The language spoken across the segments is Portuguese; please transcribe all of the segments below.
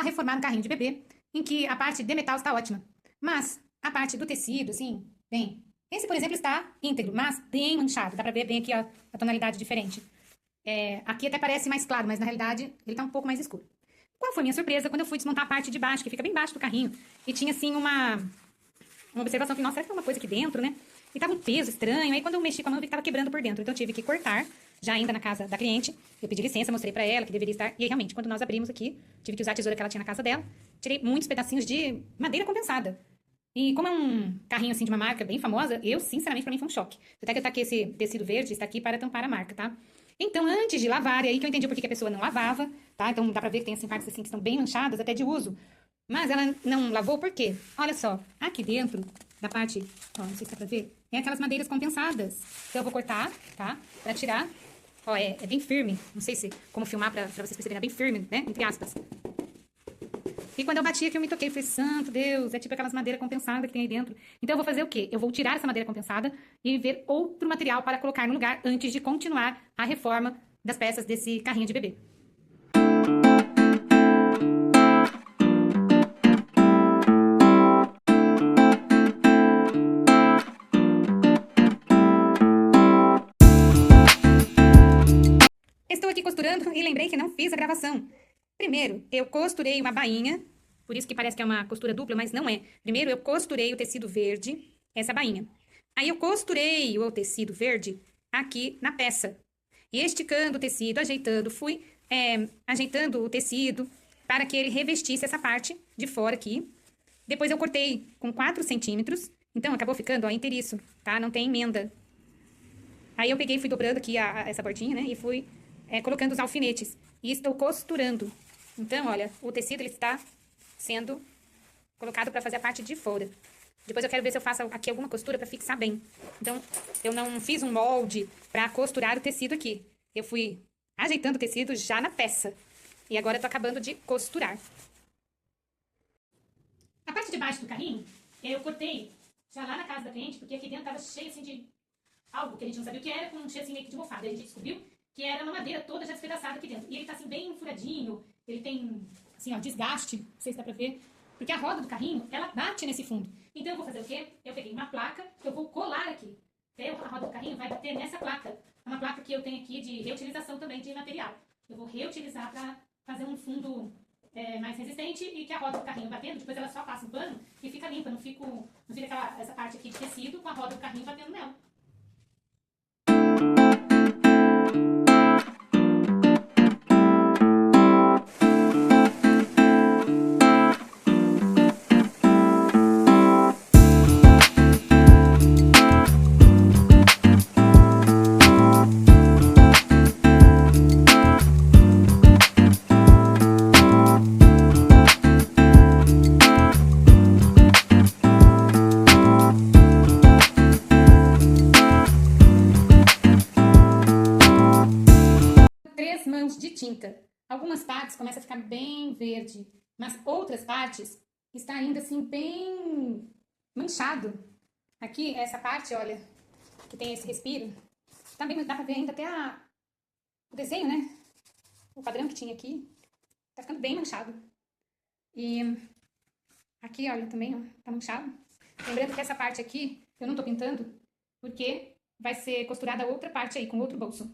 a reformar um carrinho de bebê, em que a parte de metal está ótima. Mas a parte do tecido, assim, bem... Esse, por exemplo, está íntegro, mas bem manchado. Dá pra ver bem aqui ó, a tonalidade diferente. Aqui até parece mais claro, mas na realidade ele tá um pouco mais escuro. Qual foi a minha surpresa quando eu fui desmontar a parte de baixo, que fica bem baixo do carrinho, e tinha assim uma observação que, nossa, será que tem uma coisa aqui dentro, né? E tava um peso estranho, aí quando eu mexi com a mão eu vi que tava quebrando por dentro, então eu tive que cortar, já ainda na casa da cliente, eu pedi licença, mostrei pra ela que deveria estar, e aí realmente, quando nós abrimos aqui, tive que usar a tesoura que ela tinha na casa dela, tirei muitos pedacinhos de madeira compensada. E como é um carrinho assim de uma marca bem famosa, eu, sinceramente, pra mim foi um choque. Até que eu taquei esse tecido verde, está aqui para tampar a marca, tá? Então, antes de lavar, é aí que eu entendi por que a pessoa não lavava, tá? Então, dá pra ver que tem assim, partes assim que estão bem manchadas, até de uso. Mas ela não lavou por quê? Olha só, aqui dentro da parte, ó, não sei se dá pra ver, é aquelas madeiras compensadas. Então, eu vou cortar, tá? Pra tirar. Ó, é bem firme. Não sei se como filmar pra vocês perceberem, é bem firme, né? Entre aspas. E quando eu bati aqui, eu me toquei. Falei, santo Deus, é tipo aquelas madeiras compensadas que tem aí dentro. Então, eu vou fazer o quê? Eu vou tirar essa madeira compensada e ver outro material para colocar no lugar antes de continuar a reforma das peças desse carrinho de bebê. Estou aqui costurando e lembrei que não fiz a gravação. Primeiro, eu costurei uma bainha, por isso que parece que é uma costura dupla, mas não é. Primeiro, eu costurei o tecido verde, essa bainha. Aí eu costurei o tecido verde aqui na peça. E esticando o tecido, ajeitando, fui ajeitando o tecido para que ele revestisse essa parte de fora aqui. Depois eu cortei com 4 centímetros, então acabou ficando, ó, inteiriço, tá? Não tem emenda. Aí eu peguei e fui dobrando aqui essa bordinha, né? E fui colocando os alfinetes. E estou costurando. Então, olha, o tecido ele está sendo colocado para fazer a parte de fora. Depois eu quero ver se eu faço aqui alguma costura para fixar bem. Então, eu não fiz um molde para costurar o tecido aqui. Eu fui ajeitando o tecido já na peça. E agora eu tô acabando de costurar. A parte de baixo do carrinho, eu cortei já lá na casa da cliente, porque aqui dentro tava cheio assim de algo que a gente não sabia o que era, com um cheiro assim meio que de mofada. Aí a gente descobriu que era uma madeira toda já despedaçada aqui dentro. E ele tá assim bem furadinho, ele tem assim ó, desgaste, não sei se dá pra ver, porque a roda do carrinho, ela bate nesse fundo. Então eu vou fazer o quê? Eu peguei uma placa que eu vou colar aqui. Então a roda do carrinho vai bater nessa placa. É uma placa que eu tenho aqui de reutilização também de material. Eu vou reutilizar para fazer um fundo mais resistente e que a roda do carrinho batendo, depois ela só passa um pano e fica limpa, não fica essa parte aqui de tecido com a roda do carrinho batendo nela. Três mãos de tinta. Algumas partes começam a ficar bem verde, mas outras partes está ainda assim bem manchado. Aqui, essa parte, olha, que tem esse respiro, também dá pra ver ainda até o desenho, né? O padrão que tinha aqui, tá ficando bem manchado. E aqui, olha, também, ó, tá manchado. Lembrando que essa parte aqui, eu não tô pintando, porque vai ser costurada outra parte aí, com outro bolso.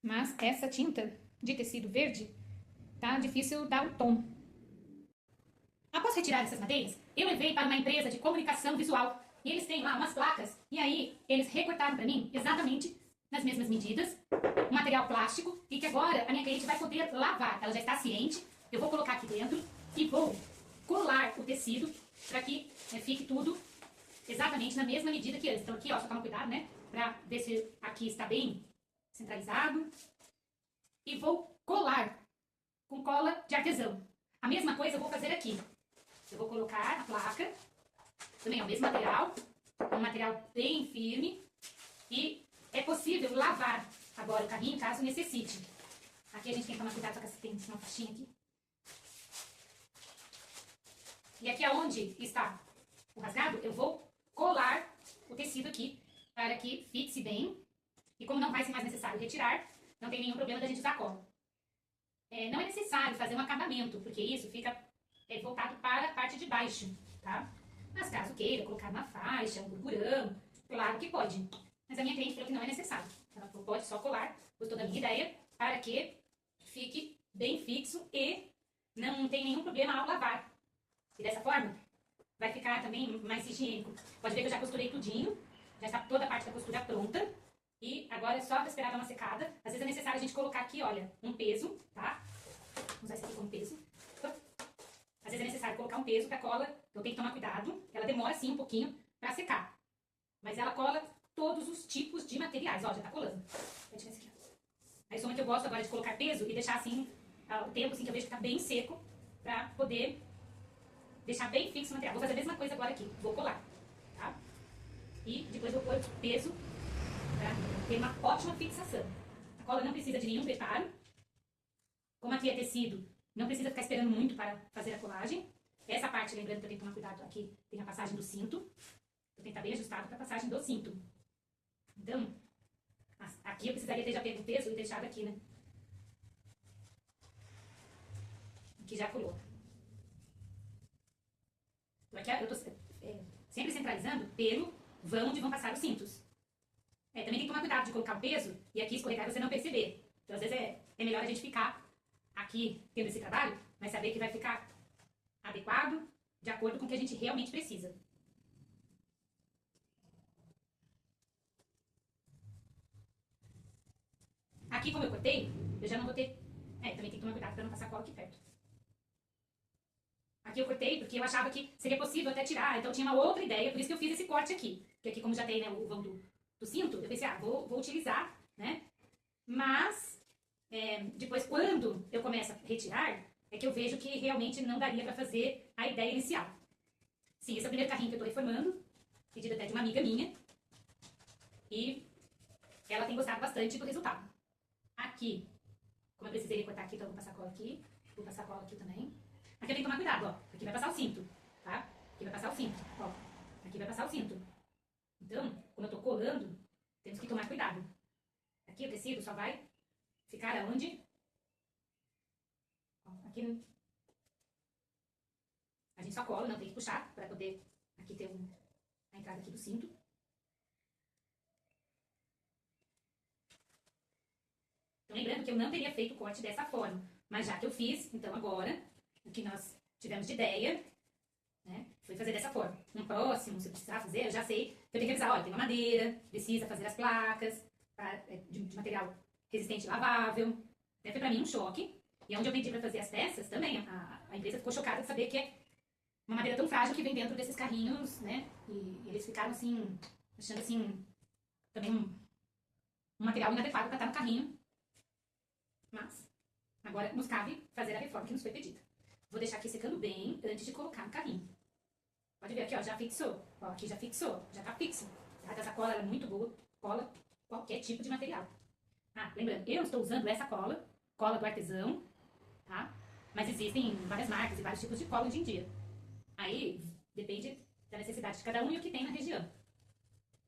Mas essa tinta de tecido verde, tá difícil dar o tom. Após retirar essas madeiras, eu levei para uma empresa de comunicação visual. E eles têm lá umas placas. E aí, eles recortaram para mim, exatamente nas mesmas medidas, um material plástico, e que agora a minha cliente vai poder lavar. Ela já está ciente. Eu vou colocar aqui dentro e vou colar o tecido para que fique tudo exatamente na mesma medida que antes. Então aqui, ó, só toma cuidado, né? Para ver se aqui está bem centralizado. E vou colar com cola de artesão. A mesma coisa eu vou fazer aqui. Eu vou colocar a placa, também é o mesmo material, um material bem firme, e é possível lavar agora o carrinho caso necessite. Aqui a gente tem que tomar cuidado, só que tem uma faixinha aqui. E aqui aonde está o rasgado, eu vou colar o tecido aqui para que fixe bem. E como não vai ser mais necessário retirar, não tem nenhum problema da gente usar cola. não é necessário fazer um acabamento, porque isso fica voltado para a parte de baixo, tá? Mas caso queira colocar uma faixa, um burburão, claro que pode. Mas a minha cliente falou que não é necessário. Ela pode só colar, gostou da minha ideia, para que fique bem fixo e não tem nenhum problema ao lavar. E dessa forma, vai ficar também mais higiênico. Pode ver que eu já costurei tudinho, já está toda a parte da costura pronta. E agora é só esperar dar uma secada. Às vezes é necessário a gente colocar aqui, olha, um peso, tá? Vou usar esse aqui como peso. Às vezes é necessário colocar um peso para a cola, então tem que tomar cuidado. Ela demora sim um pouquinho para secar. Mas ela cola todos os tipos de materiais. Ó, já tá colando. Vou tirar esse aqui. Aí soma que eu gosto agora de colocar peso e deixar assim, o tempo assim que eu vejo que tá bem seco, para poder deixar bem fixo o material. Vou fazer a mesma coisa agora aqui. Vou colar, tá? E depois vou pôr peso para ter uma ótima fixação. A cola não precisa de nenhum preparo. Como aqui é tecido, não precisa ficar esperando muito para fazer a colagem. Essa parte, lembrando que eu tenho que tomar cuidado, aqui tem a passagem do cinto. Eu tenho que estar bem ajustado para a passagem do cinto. Então, aqui eu precisaria ter já pego o peso e deixado aqui, né? Aqui já colou. Então aqui eu tô sempre centralizando pelo vão onde vão passar os cintos. Também tem que tomar cuidado de colocar o peso e aqui escorregar e você não perceber. Então, às vezes, é melhor a gente ficar aqui tendo esse trabalho, mas saber que vai ficar adequado, de acordo com o que a gente realmente precisa. Aqui, como eu cortei, eu já não vou ter... também tem que tomar cuidado para não passar cola aqui perto. Aqui eu cortei porque eu achava que seria possível até tirar, então eu tinha uma outra ideia, por isso que eu fiz esse corte aqui. Porque aqui, como já tem, né, o vão do cinto, eu pensei, vou utilizar, né? Mas, depois, quando eu começo a retirar, é que eu vejo que realmente não daria para fazer a ideia inicial. Sim, esse é o primeiro carrinho que eu estou reformando, pedido até de uma amiga minha. E ela tem gostado bastante do resultado. Aqui, como eu precisei cortar aqui, então eu vou passar cola aqui, vou passar cola aqui também. Aqui eu tenho que tomar cuidado, ó, aqui vai passar o cinto, tá? Aqui vai passar o cinto, ó, aqui vai passar o cinto. Então, como eu tô colando, temos que tomar cuidado. Aqui o tecido só vai ficar aonde? Ó, aqui a gente só cola, não tem que puxar, para poder aqui ter a entrada aqui do cinto. Então, lembrando que eu não teria feito o corte dessa forma, mas já que eu fiz, então agora, o que nós tivemos de ideia, né, foi fazer dessa forma. No próximo, se eu precisar fazer, eu já sei que eu tenho que avisar, olha, tem uma madeira, precisa fazer as placas de material resistente e lavável. Foi pra mim um choque. E onde eu pedi pra fazer as peças, também, a empresa ficou chocada de saber que é uma madeira tão frágil que vem dentro desses carrinhos, né, e eles ficaram assim, achando assim, também um material inadequado para estar no carrinho. Mas, agora nos cabe fazer a reforma que nos foi pedida. Vou deixar aqui secando bem antes de colocar no carrinho. Pode ver aqui, ó, já fixou. Ó, aqui já fixou, já tá fixo. Tá? Essa cola é muito boa, cola qualquer tipo de material. Lembrando, eu estou usando essa cola, cola do artesão, tá? Mas existem várias marcas e vários tipos de cola hoje em dia. Aí, depende da necessidade de cada um e o que tem na região.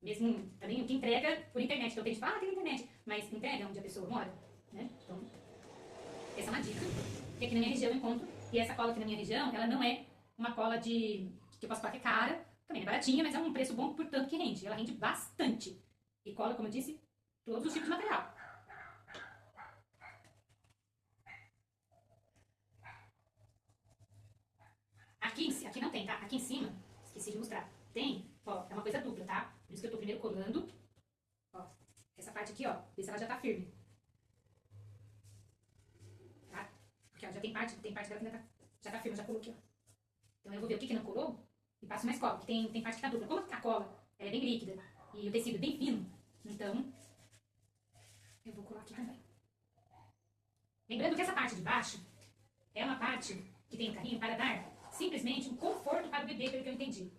Mesmo também o que entrega por internet. Então tem gente que fala, tem na internet, mas entrega onde a pessoa mora, né? Então, essa é uma dica que aqui na minha região eu encontro. E essa cola aqui na minha região, ela não é uma cola que eu posso falar que é cara, também é baratinha, mas é um preço bom, portanto que rende. Ela rende bastante. E cola, como eu disse, todos os tipos de material. Aqui não tem, tá? Aqui em cima, esqueci de mostrar. Tem, ó, é uma coisa dupla, tá? Por isso que eu tô primeiro colando. Ó, essa parte aqui, ó, ver se ela já tá firme. Tá? Porque, ó, já tem parte dela que ainda já tá firme, já colou aqui, ó. Então eu vou ver o que não colou e passo mais cola, porque tem parte que tá dupla. Como a cola é bem líquida e o tecido é bem fino, então eu vou colar aqui também. Lembrando que essa parte de baixo é uma parte que tem no carrinho para dar simplesmente um conforto para o bebê, pelo que eu entendi.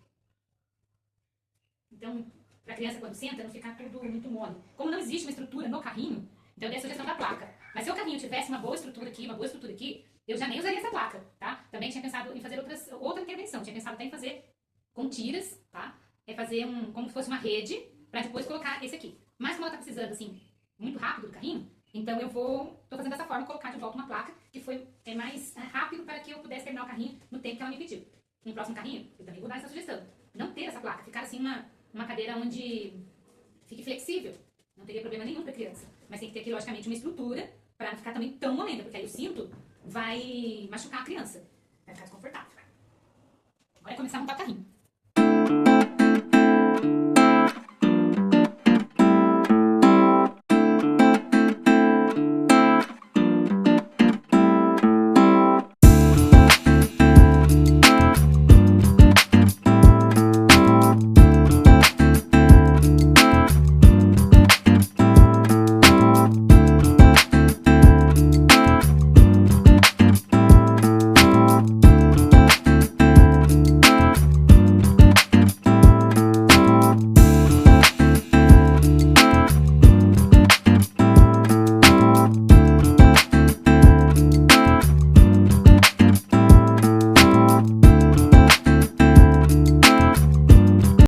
Então, para a criança quando senta, não ficar tudo muito mole. Como não existe uma estrutura no carrinho, então eu dei a sugestão da placa. Mas se o carrinho tivesse uma boa estrutura aqui, eu já nem usaria essa placa, tá? Também tinha pensado em fazer outra intervenção. Tinha pensado até em fazer com tiras, tá? Fazer como se fosse uma rede, para depois colocar esse aqui. Mas como ela tá precisando, assim, muito rápido do carrinho, Então eu tô fazendo dessa forma, colocar de volta uma placa que foi mais rápido para que eu pudesse terminar o carrinho no tempo que ela me pediu. No próximo carrinho, eu também vou dar essa sugestão. Não ter essa placa, ficar assim uma cadeira onde fique flexível. Não teria problema nenhum para criança. Mas tem que ter aqui, logicamente, uma estrutura para não ficar também tão molenda, porque aí o cinto vai machucar a criança. Vai ficar desconfortável. Agora é começar a montar o carrinho.